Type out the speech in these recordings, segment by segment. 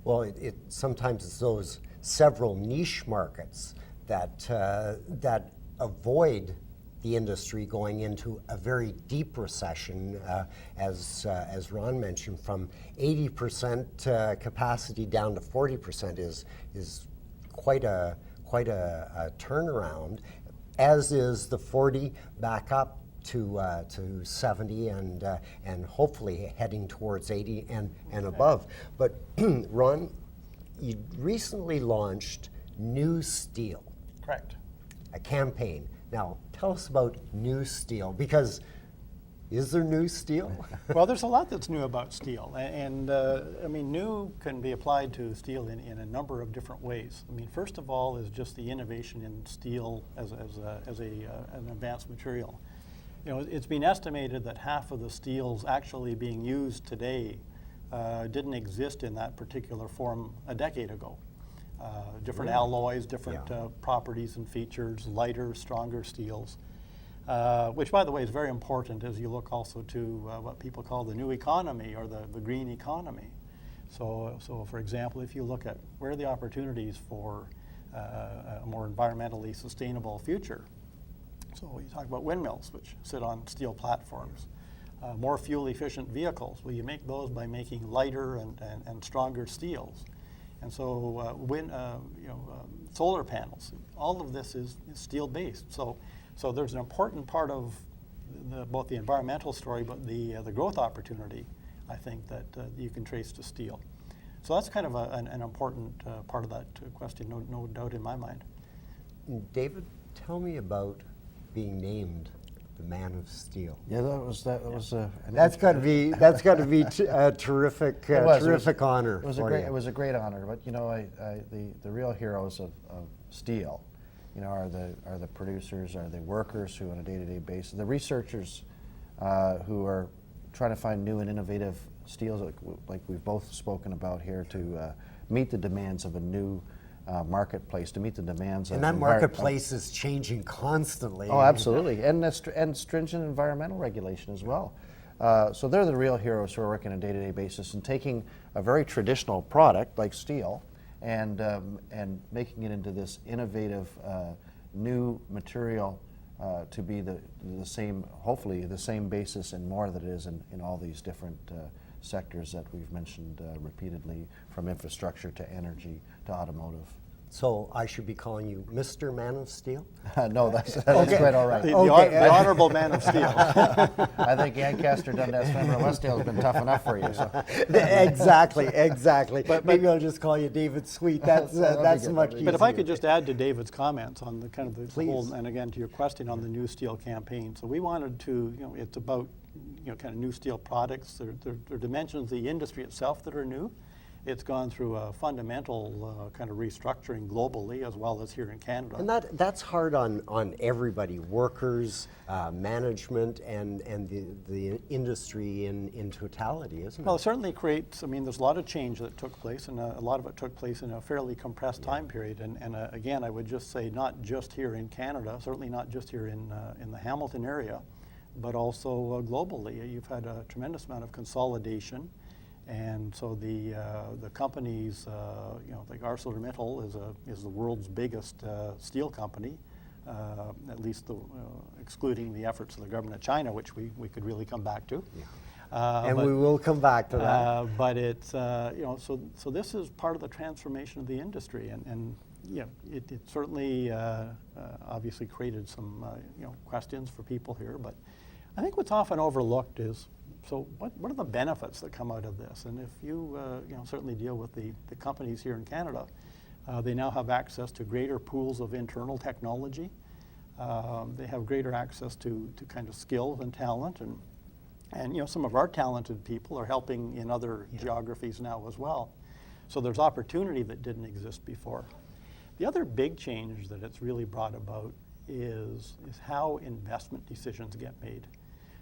Well, sometimes it's those several niche markets that that avoid the industry going into a very deep recession, as Ron mentioned, from 80% capacity down to 40% is quite a turnaround, as is the 40 back up to 70 and hopefully heading towards 80 and above. But Ron, you recently launched New Steel. Correct. A campaign. Now, tell us about New Steel, because is there new steel? Well, there's a lot that's new about steel, and I mean, new can be applied to steel in a number of different ways. I mean, first of all is just the innovation in steel as an advanced material. You know, it's been estimated that half of the steels actually being used today didn't exist in that particular form a decade ago. Different alloys, different properties and features, lighter, stronger steels, which, by the way, is very important as you look also to what people call the new economy or the green economy. So, for example, if you look at where are the opportunities for a more environmentally sustainable future. So you talk about windmills, which sit on steel platforms. More fuel-efficient vehicles. Well, you make those by making lighter and stronger steels. And so solar panels, all of this is steel-based. So there's an important part of both the environmental story, but the growth opportunity, I think, that you can trace to steel. So that's kind of an important part of that question, no doubt in my mind. David, tell me about being named the Man of Steel. Yeah, that was. That's got to be a terrific honor. It was a great honor. But you know, the real heroes of steel, you know, are the producers, are the workers who on a day-to-day basis, the researchers who are trying to find new and innovative steels, like we've both spoken about here, to meet the demands of a new marketplace, to meet the demands of... And that marketplace is changing constantly. Oh, absolutely, and stringent environmental regulation as well. So they're the real heroes who are working on a day-to-day basis and taking a very traditional product like steel and making it into this innovative new material to be the same, hopefully the same basis and more that it is in all these different sectors that we've mentioned repeatedly, from infrastructure to energy to automotive. So I should be calling you Mr. Man of Steel? No, that's quite all right. The Honorable Man of Steel. I think Ancaster, Dundas, Fenner, Westdale has been tough enough for you. So. Exactly. But maybe I'll just call you David Sweet. That's much easier. But if I could just add to David's comments on the kind of the whole, and again to your question on the New Steel campaign. So we wanted to, you know, it's about, you know, kind of new steel products. There are dimensions of the industry itself that are new. It's gone through a fundamental kind of restructuring globally as well as here in Canada. And that's hard on everybody, workers, management, and the industry in totality, isn't it? Well, it certainly creates, I mean, there's a lot of change that took place, and a lot of it took place in a fairly compressed time period. And again, I would just say not just here in Canada, certainly not just here in the Hamilton area, but also globally. You've had a tremendous amount of consolidation. And so the companies, you know, like ArcelorMittal is the world's biggest steel company, at least excluding the efforts of the government of China, which we could really come back to. Yeah. And we will come back to that. But it's you know, so this is part of the transformation of the industry, and you know, it certainly obviously created some you know, questions for people here. But I think what's often overlooked is, so what are the benefits that come out of this? And if you, you know, certainly deal with the companies here in Canada, they now have access to greater pools of internal technology. They have greater access to kind of skills and talent. And you know, some of our talented people are helping in other geographies now as well. So there's opportunity that didn't exist before. The other big change that it's really brought about is how investment decisions get made.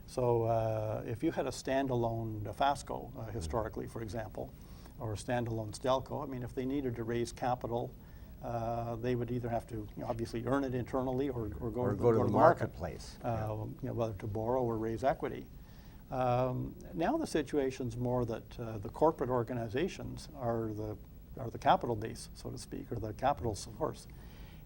So if you had a standalone Dofasco historically, for example, or a standalone Stelco, I mean, if they needed to raise capital, they would either have to, you know, obviously earn it internally or go to the marketplace. You know, whether to borrow or raise equity. Now the situation's more that the corporate organizations are the capital base, so to speak, or the capital source.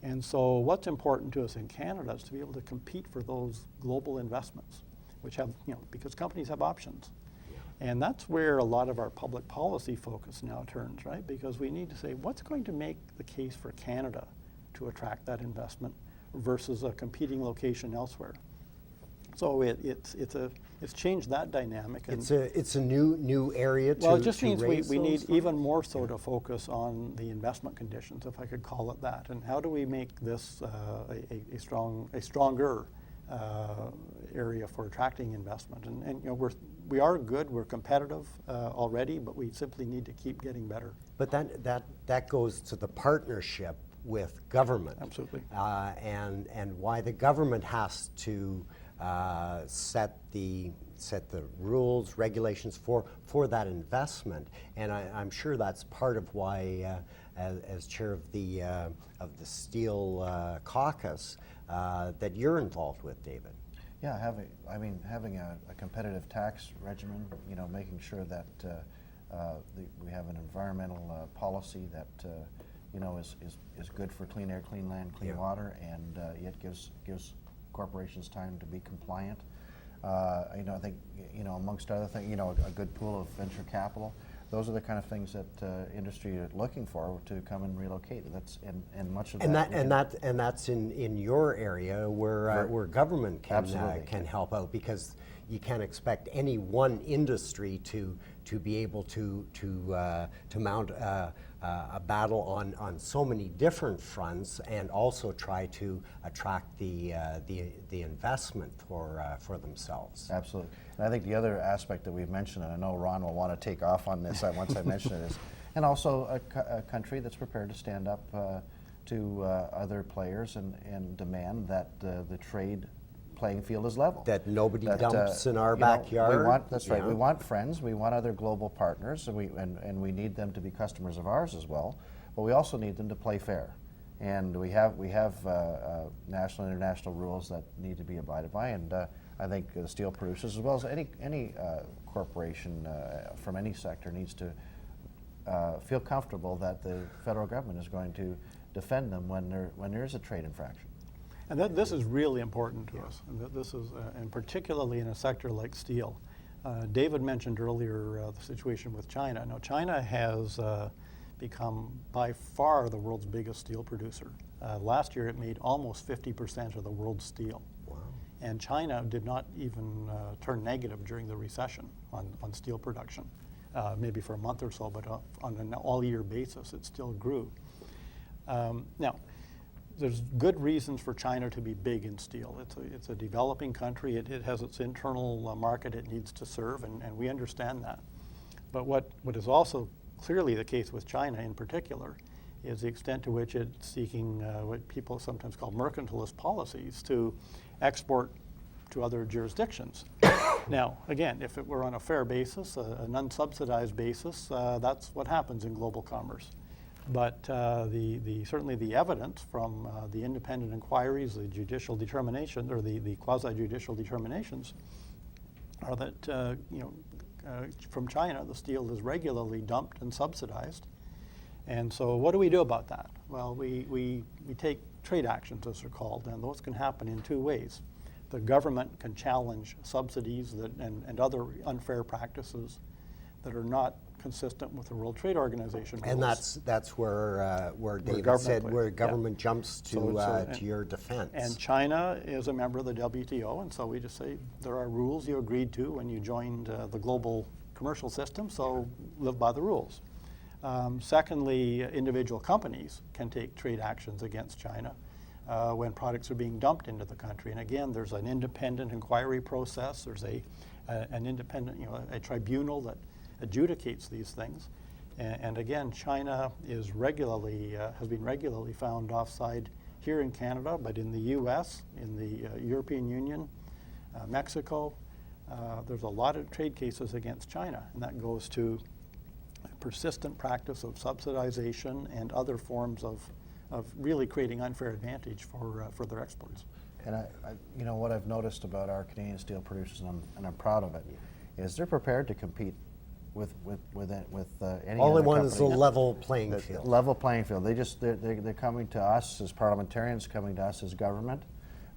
And so what's important to us in Canada is to be able to compete for those global investments, which have, because companies have options. And that's where a lot of our public policy focus now turns, right? Because we need to say, what's going to make the case for Canada to attract that investment versus a competing location elsewhere? So it's changed that dynamic. And It's a new area to well, it just to means raise we need those even funds? more so to focus on the investment conditions, if I could call it that, and how do we make this a stronger area for attracting investment? And we are good, we're competitive already, but we simply need to keep getting better. But that goes to the partnership with government. Absolutely. And why the government has to set the rules, regulations for that investment. And I'm sure that's part of why, as chair of the Steel Caucus, that you're involved with, David. Yeah, having a competitive tax regimen, making sure that we have an environmental policy that is good for clean air, clean land, clean water, and yet gives corporations time to be compliant. I think amongst other things, a good pool of venture capital. Those are the kind of things that industry are looking for to come and relocate. And much of that. And that's in your area where government can help out, because you can't expect any one industry to be able to mount a battle on so many different fronts, and also try to attract the investment for themselves. Absolutely. And I think the other aspect that we've mentioned, and I know Ron will want to take off on this once I mention it, is, and also a country that's prepared to stand up to other players and demand that the trade playing field is level. That nobody dumps in our backyard. That's right. We want friends. We want other global partners, and we need them to be customers of ours as well. But we also need them to play fair, and we have national and international rules that need to be abided by. And I think the steel producers, as well as any corporation from any sector, needs to feel comfortable that the federal government is going to defend them when there is a trade infraction. And this is really important to us. And this is, and particularly in a sector like steel. David mentioned earlier the situation with China. Now, China has become by far the world's biggest steel producer. Last year, it made almost 50% of the world's steel. Wow. And China did not even turn negative during the recession on steel production, maybe for a month or so, but on an all-year basis, it still grew. Now, there's good reasons for China to be big in steel. It's a developing country. It has its internal market it needs to serve, and we understand that. But what is also clearly the case with China in particular is the extent to which it's seeking what people sometimes call mercantilist policies to export to other jurisdictions. Now, again, if it were on a fair basis, an unsubsidized basis, that's what happens in global commerce. But certainly the evidence from the independent inquiries, the judicial determination, or the quasi-judicial determinations, are that from China the steel is regularly dumped and subsidized. And so what do we do about that? Well, we take trade actions, as they're called, and those can happen in two ways. The government can challenge subsidies and other unfair practices that are not consistent with the World Trade Organization rules. And that's where David said where government jumps to your defense. And China is a member of the WTO, and so we just say there are rules you agreed to when you joined the global commercial system, so live by the rules. Secondly, individual companies can take trade actions against China when products are being dumped into the country. And again, there's an independent inquiry process. There's an independent, a tribunal that adjudicates these things. And again, China is has been regularly found offside here in Canada, but in the US, in the European Union, Mexico, there's a lot of trade cases against China, and that goes to persistent practice of subsidization and other forms of really creating unfair advantage for their exports. And what I've noticed about our Canadian steel producers, and I'm proud of it, is they're prepared to compete any All other they want is a company. level playing field. Level playing field. They're coming to us as parliamentarians, coming to us as government,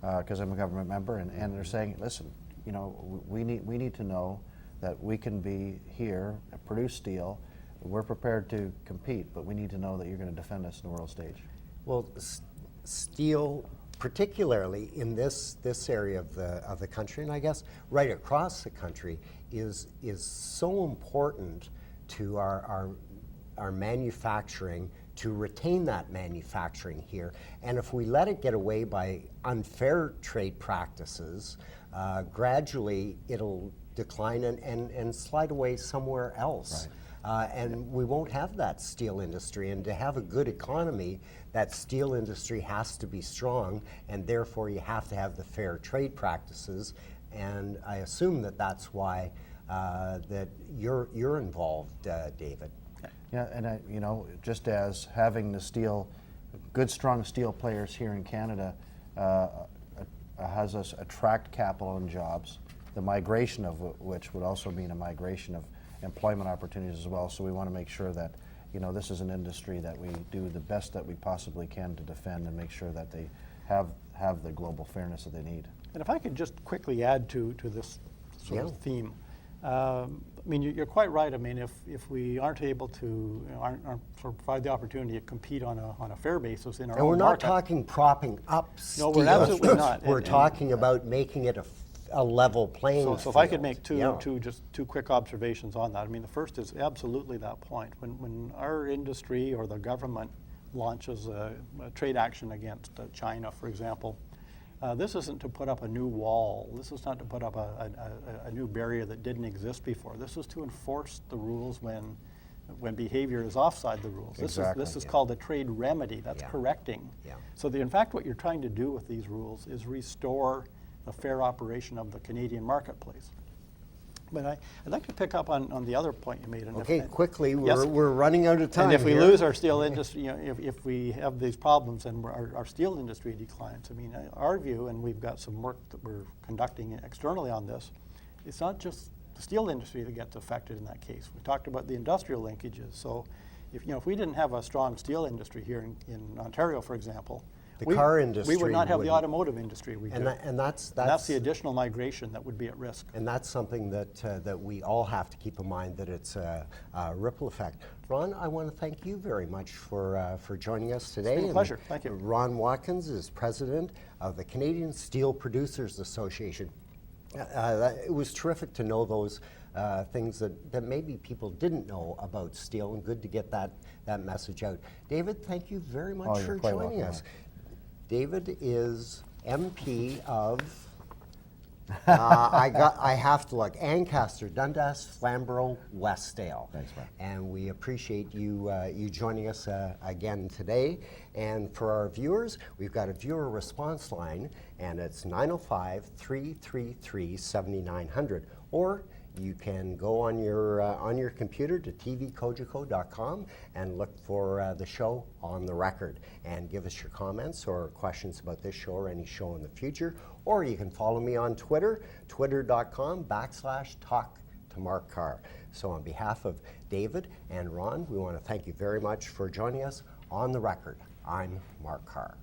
because I'm a government member, and they're saying, listen, we need to know that we can be here, produce steel. We're prepared to compete, but we need to know that you're going to defend us in the world stage. Well, steel, particularly in this area of the country, and I guess right across the country, is so important to our manufacturing, to retain that manufacturing here. And if we let it get away by unfair trade practices, gradually it'll decline and slide away somewhere else. Right. And we won't have that steel industry. And to have a good economy, that steel industry has to be strong, and therefore you have to have the fair trade practices. And I assume that that's why that you're involved, David. Yeah, and just as having the steel, good, strong steel players here in Canada has us attract capital and jobs, the migration of which would also mean a migration of employment opportunities as well. So we want to make sure that this is an industry that we do the best that we possibly can to defend and make sure that they have the global fairness that they need. And if I could just quickly add to this sort of theme. I mean, you're quite right. I mean, if we aren't able to, aren't sort of provide the opportunity to compete on a fair basis in our And own we're not market. talking propping up steel. No, we're absolutely not. We're And talking about making it a level playing field. So if I could make two Yeah. two quick observations on that. I mean, the first is absolutely that point. When our industry or the government launches a trade action against China, for example, this isn't to put up a new wall. This is not to put up a new barrier that didn't exist before. This is to enforce the rules when behavior is offside the rules. Exactly. This is called a trade remedy. That's Yeah. correcting. Yeah. So in fact, what you're trying to do with these rules is restore the fair operation of the Canadian marketplace. But I'd like to pick up on the other point you made. And Okay, quickly, Yes. we're running out of time. And if we here. lose our steel industry, if we have these problems and our steel industry declines, I mean, our view, and we've got some work that we're conducting externally on this, it's not just the steel industry that gets affected in that case. We talked about the industrial linkages. So if we didn't have a strong steel industry here in Ontario, for example, The car industry we would not have the wouldn't. automotive industry we do. And that's the additional migration that would be at risk. And that's something that we all have to keep in mind, that it's a ripple effect. Ron, I want to thank you very much for joining us today. It's been a pleasure. Thank you. Ron Watkins is president of the Canadian Steel Producers Association. It was terrific to know those things that maybe people didn't know about steel, and good to get that message out. David, thank you very much you're for quite joining welcome, us. David is MP of, I have to look, Ancaster, Dundas, Flamborough, Westdale. Thanks, Mark. And we appreciate you joining us again today. And for our viewers, we've got a viewer response line, and it's 905-333-7900. Or you can go on your computer to tvcogeco.com and look for the show On the Record, and give us your comments or questions about this show or any show in the future. Or you can follow me on Twitter, twitter.com/talk to Mark Carr. So on behalf of David and Ron, we want to thank you very much for joining us on The Record. I'm Mark Carr.